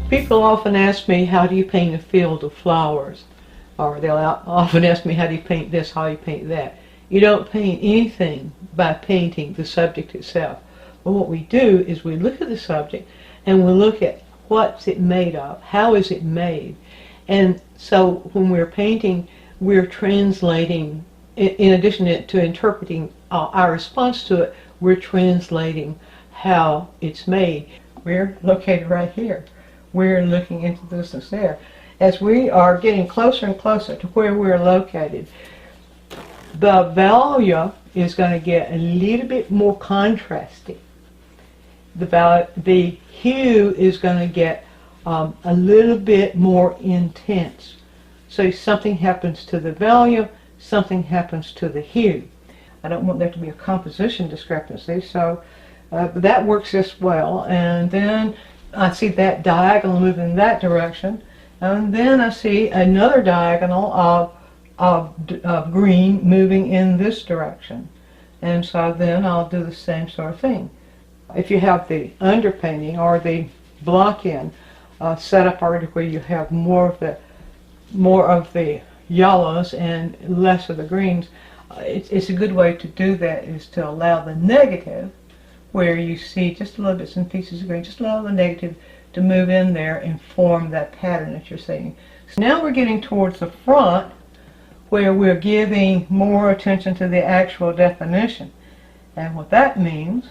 People often ask me, how do you paint a field of flowers? Or they'll often ask me, how do you paint this, how do you paint that? You don't paint anything by painting the subject itself. But what we do is we look at the subject and we look at what's it made of, how is it made. And so when we're painting, we're translating, in addition to interpreting our response to it, we're translating how it's made. We're located right here. We're looking into the distance there. As we are getting closer and closer to where we're located, the value is going to get a little bit more contrasty. The hue is going to get a little bit more intense. So something happens to the value, something happens to the hue. I don't want there to be a composition discrepancy, so that works just well. And then I see that diagonal move in that direction, and then I see another diagonal of green moving in this direction. And so then I'll do the same sort of thing. If you have the underpainting or the block-in set up already where you have more of the yellows and less of the greens, it's a good way to do that is to allow the negative, where you see just a little bits and pieces of green, just allow the negative to move in there and form that pattern that you're seeing. So now we're getting towards the front, where we're giving more attention to the actual definition. And what that means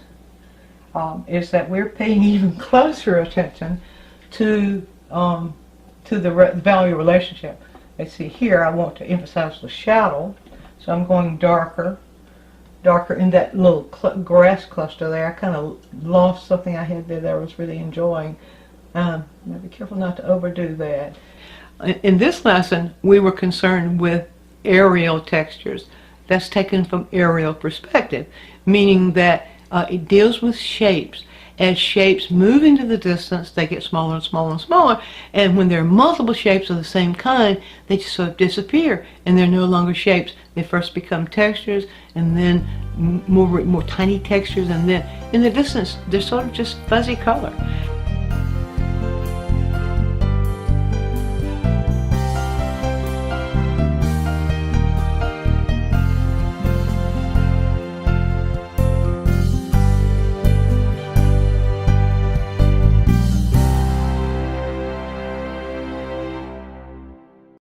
is that we're paying even closer attention to the value relationship. Let's see here, I want to emphasize the shadow, so I'm going darker in that little grass cluster there. I kind of lost something I had there that I was really enjoying. Be careful not to overdo that. In this lesson, we were concerned with aerial textures. That's taken from aerial perspective, meaning that it deals with shapes. As shapes move into the distance, they get smaller and smaller and smaller, and when there are multiple shapes of the same kind, they just sort of disappear, and they're no longer shapes. They first become textures, and then more tiny textures, and then in the distance, they're sort of just fuzzy color.